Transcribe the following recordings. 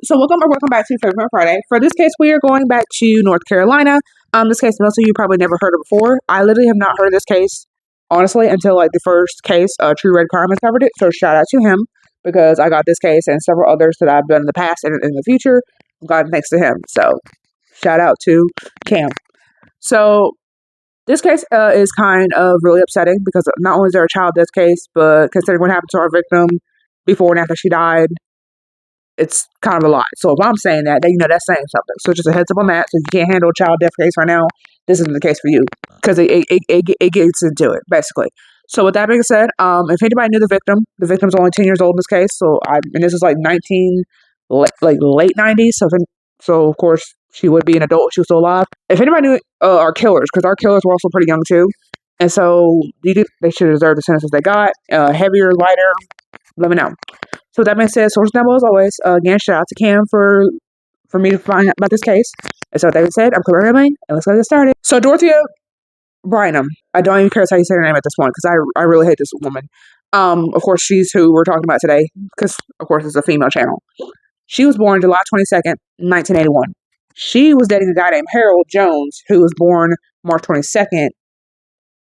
So welcome back to Favorite Friday. For this case, we are going back to North Carolina. This case, most of you probably never heard of before. I literally have not heard of this case, honestly, until like the first case, True Red Carmen covered it. So shout out to him because I got this case and several others that I've done in the past and in the future. Got thanks to him. So shout out to Cam. So this case is kind of really upsetting because not only is there a child death case, but considering what happened to our victim before and after she died, it's kind of a lot. So if I'm saying that, then you know that's saying something. So just a heads up on that. So if you can't handle a child death case right now, this isn't the case for you because it gets into it basically. So with that being said, if anybody knew the victim's only 10 years old in this case. And this is like late 90s. So of course she would be an adult if she was still alive. If anybody knew our killers, because our killers were also pretty young too, and so they should deserve the sentences they got. Heavier, lighter. Let me know. So with that being said, source down below as always. Again, shout out to Cam for me to find out about this case. And so with that being said, I'm Claire Lane, and let's get started. So Dorothea Bynum, I don't even care how you say her name at this point because I really hate this woman. Of course, she's who we're talking about today because, of course, it's a female channel. She was born July 22nd, 1981. She was dating a guy named Harold Jones, who was born March 22nd,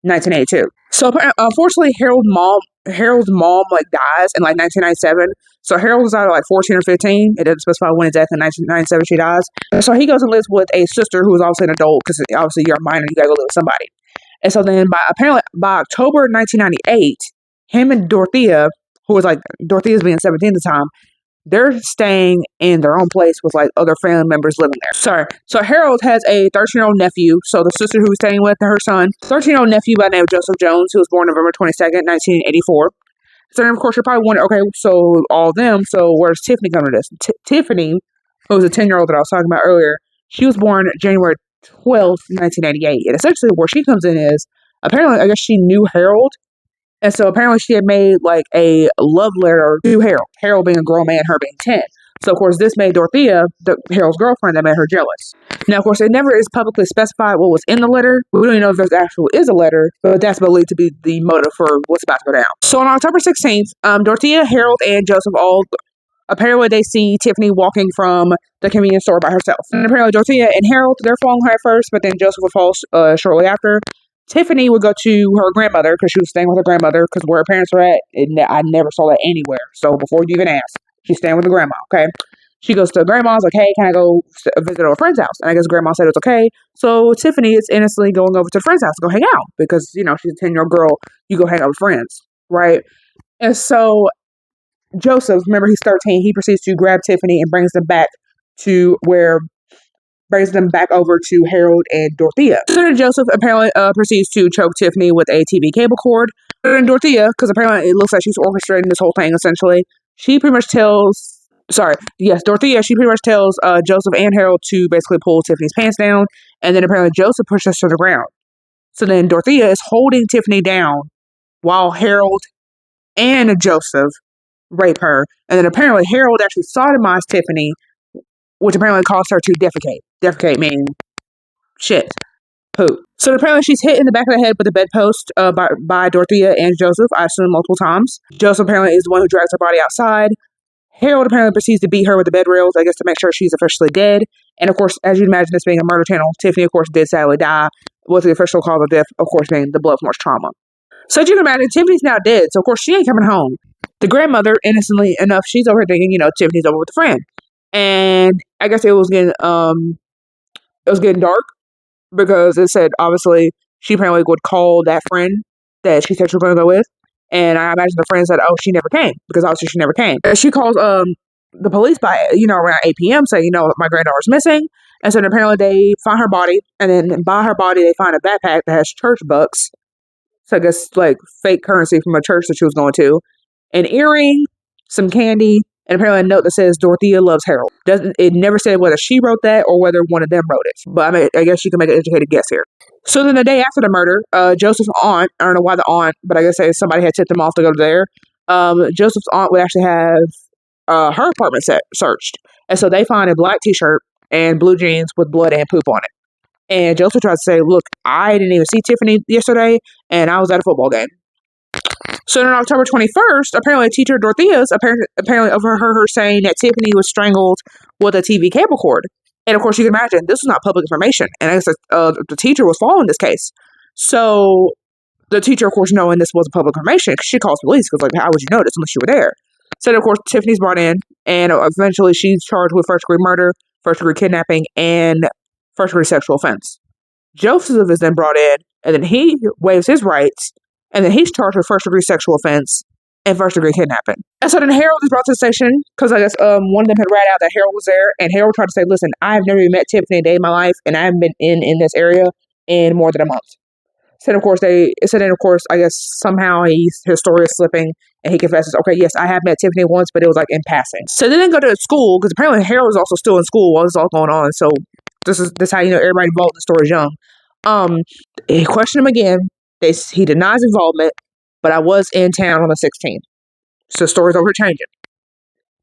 1982. So unfortunately, Harold's mom dies in like 1997. So Harold was either like 14 or 15. It doesn't specify when exactly in 1997 she dies. So he goes and lives with a sister who is also an adult because obviously you're a minor, you gotta go live with somebody. And so then by October 1998, him and Dorothea, who was like Dorothea's being 17 at the time, they're staying in their own place with like other family members living there. So Harold has a 13-year-old nephew. So the sister who was staying with her son, 13-year-old nephew by the name of Joseph Jones, who was born November 22nd, 1984. So then, of course, you're probably wondering, okay, so all of them, so where's Tiffany coming to this? Tiffany, who was a 10-year-old that I was talking about earlier, she was born January 12th, 1988. And essentially where she comes in is, apparently, I guess she knew Harold. And so apparently she had made like a love letter to Harold being a grown man, her being 10. So of course this made Dorothea, Harold's girlfriend, that made her jealous. Now of course it never is publicly specified what was in the letter. We don't even know if there actually is a letter, but that's believed to be the motive for what's about to go down. So on October 16th, Dorothea, Harold, and Joseph all apparently they see Tiffany walking from the convenience store by herself. And apparently Dorothea and Harold, they're following her at first, but then Joseph would follow shortly after. Tiffany would go to her grandmother because she was staying with her grandmother because where her parents were at, I never saw that anywhere. So before you even ask, she's staying with her grandma, okay? She goes to grandma's like, hey, can I go visit a friend's house? And I guess grandma said it was okay. So Tiffany is innocently going over to the friend's house to go hang out because, you know, she's a 10-year-old girl. You go hang out with friends, right? And so Joseph, remember he's 13, he proceeds to grab Tiffany and brings them back over to Harold and Dorothea. So then Joseph apparently proceeds to choke Tiffany with a TV cable cord. And Dorothea, because apparently it looks like she's orchestrating this whole thing essentially, Dorothea, she pretty much tells Joseph and Harold to basically pull Tiffany's pants down, and then apparently Joseph pushes her to the ground. So then Dorothea is holding Tiffany down while Harold and Joseph rape her, and then apparently Harold actually sodomized Tiffany, which apparently caused her to defecate. Defecate meaning shit, poop. So apparently she's hit in the back of the head with a bedpost by Dorothea and Joseph, I assume multiple times. Joseph apparently is the one who drags her body outside. Harold apparently proceeds to beat her with the bed rails, I guess to make sure she's officially dead. And of course, as you'd imagine this being a murder channel, Tiffany of course did sadly die, with the official cause of death of course being the blood from trauma. So as you can imagine, Tiffany's now dead, so of course she ain't coming home. The grandmother, innocently enough, she's over here thinking, you know, Tiffany's over with a friend. And I guess it was getting dark because it said obviously she apparently would call that friend that she said she was going to go with, and I imagine the friend said, "Oh, she never came," because obviously she never came. And she calls the police by around 8 p.m. saying, my granddaughter's missing, and so then apparently they find her body, and then by her body they find a backpack that has church bucks, so I guess like fake currency from a church that she was going to, an earring, some candy. And apparently a note that says Dorothea loves Harold. It never said whether she wrote that or whether one of them wrote it. But I guess you can make an educated guess here. So then the day after the murder, Joseph's aunt, I don't know why the aunt, but I guess somebody had tipped them off to go there. Joseph's aunt would actually have her apartment searched. And so they find a black t-shirt and blue jeans with blood and poop on it. And Joseph tried to say, look, I didn't even see Tiffany yesterday and I was at a football game. So then on October 21st, apparently teacher Dorothea's apparently overheard her saying that Tiffany was strangled with a TV cable cord. And of course, you can imagine this was not public information. And I guess the teacher was following this case. So the teacher, of course, knowing this wasn't public information, she calls police because, like, how would you know this unless you were there? So, of course, Tiffany's brought in, and eventually she's charged with first-degree murder, first-degree kidnapping, and first-degree sexual offense. Joseph is then brought in, and then he waives his rights, and then he's charged with first-degree sexual offense and first-degree kidnapping. And so then Harold is brought to the station because I guess one of them had read out that Harold was there, and Harold tried to say, listen, I've never even met Tiffany a day in my life, and I haven't been in this area in more than a month. So then, of course, I guess somehow his story is slipping, and he confesses, okay, yes, I have met Tiffany once, but it was like in passing. So they didn't go to school, because apparently Harold was also still in school while this is all going on. So this is how you know everybody involved in the story is young. He questioned him again. He denies involvement, but I was in town on the 16th. So the story's over changing.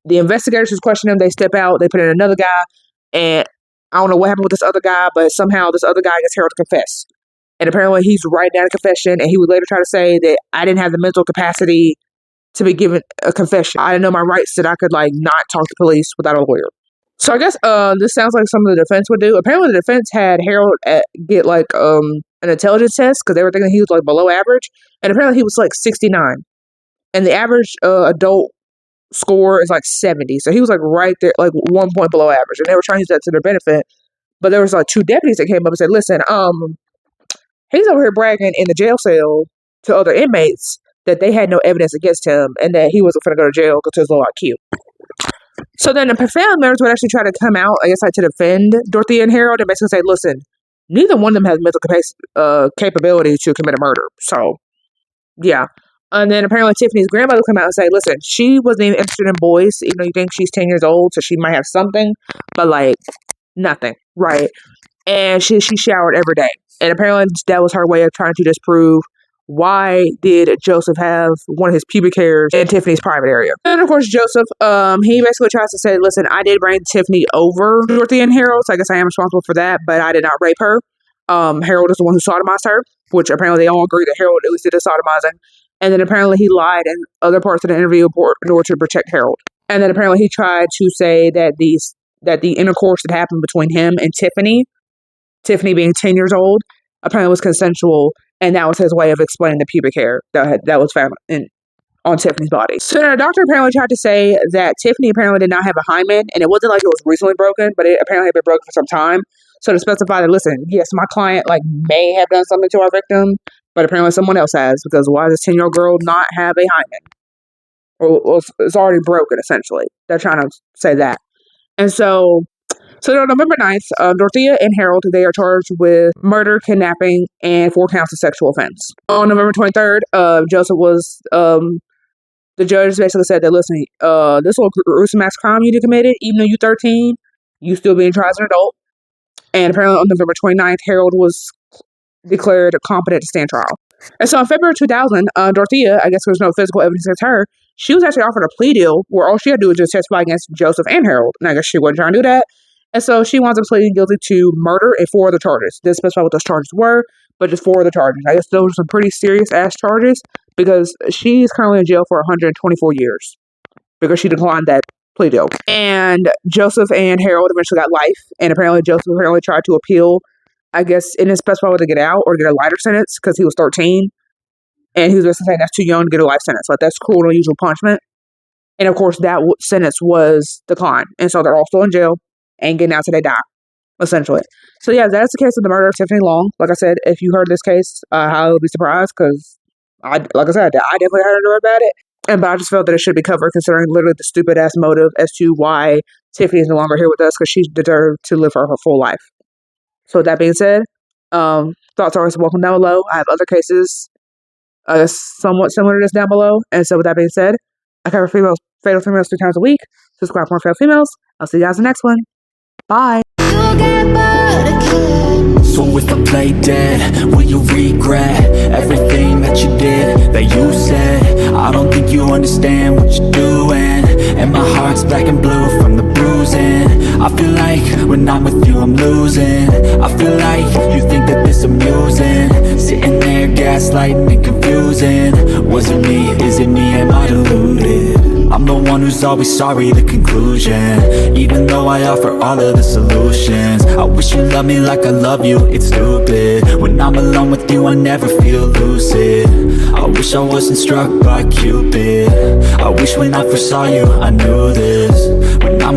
The investigators who's questioning him, they step out, they put in another guy, and I don't know what happened with this other guy, but somehow this other guy gets Harold to confess. And apparently he's writing down a confession, and he would later try to say that I didn't have the mental capacity to be given a confession. I didn't know my rights, that I could like not talk to police without a lawyer. So I guess this sounds like something the defense would do. Apparently the defense had Harold get like an intelligence test because they were thinking he was like below average, and apparently he was like 69, and the average adult score is like 70. So he was like right there, like 1 point below average, and they were trying to use that to their benefit. But there was like 2 deputies that came up and said, "Listen, he's over here bragging in the jail cell to other inmates that they had no evidence against him and that he wasn't going to go to jail because of his low IQ." So then the family members would actually try to come out, I guess, like to defend Dorothea and Harold and basically say, listen, neither one of them has mental capability to commit a murder. So, yeah. And then apparently Tiffany's grandmother come out and say, listen, she wasn't even interested in boys, even though you think she's 10 years old, so she might have something, but like nothing, right? And she showered every day. And apparently that was her way of trying to disprove why did Joseph have one of his pubic hairs in Tiffany's private area. And of course Joseph, he basically tries to say, listen, I did bring Tiffany over Dorothea and Harold, so I guess I am responsible for that, but I did not rape her. Harold is the one who sodomized her, which apparently they all agree that Harold at least did the sodomizing. And then apparently he lied in other parts of the interview in order to protect Harold. And then apparently he tried to say that the intercourse that happened between him and Tiffany being 10 years old, apparently was consensual, and that was his way of explaining the pubic hair that was found on Tiffany's body. So then a doctor apparently tried to say that Tiffany apparently did not have a hymen, and it wasn't like it was recently broken, but it apparently had been broken for some time. So to specify that, listen, yes, my client like may have done something to our victim, but apparently someone else has, because why does this 10-year-old girl not have a hymen? Or it's already broken, essentially. They're trying to say that. And so on November 9th, Dorothea and Harold, they are charged with murder, kidnapping, and 4 counts of sexual offense. On November 23rd, Joseph was, the judge basically said that, listen, this little gruesome ass crime you committed, even though you're 13, you still being tried as an adult. And apparently on November 29th, Harold was declared competent to stand trial. And so in February 2000, Dorothea, I guess there's no physical evidence against her, she was actually offered a plea deal where all she had to do was just testify against Joseph and Harold. And I guess she wasn't trying to do that. And so she winds up pleading guilty to murder and 4 other charges. Didn't specify what those charges were, but just 4 other charges. I guess those are some pretty serious ass charges because she's currently in jail for 124 years because she declined that plea deal. And Joseph and Harold eventually got life, and apparently Joseph tried to appeal. I guess it didn't specify whether to get out or get a lighter sentence because he was 13, and he was basically saying that's too young to get a life sentence. Like, that's cruel and unusual punishment. And of course, that sentence was declined, and so they're all still in jail and getting out till they die, essentially. So yeah, that's the case of the murder of Tiffany Long. Like I said, if you heard this case, I would be surprised because I definitely heard about it. But I just felt that it should be covered considering literally the stupid ass motive as to why Tiffany is no longer here with us, because she deserved to live her full life. So with that being said, thoughts are always welcome down below. I have other cases somewhat similar to this down below. And so with that being said, I cover fatal females 3 times a week. Subscribe for more fatal females. I'll see you guys in the next one. Bye. So if I play dead, will you regret everything that you did, that you said? I don't think you understand what you're doing, and my heart's black and blue from the bruising. I feel like when I'm with you I'm losing. I feel like you think that this amusing. Sitting there gaslighting and confusing. Was it me? Is it me? Am I deluded? I'm the one who's always sorry, the conclusion. Even though I offer all of the solutions. I wish you loved me like I love you, it's stupid. When I'm alone with you I never feel lucid. I wish I wasn't struck by Cupid. I wish when I first saw you I knew this. When I'm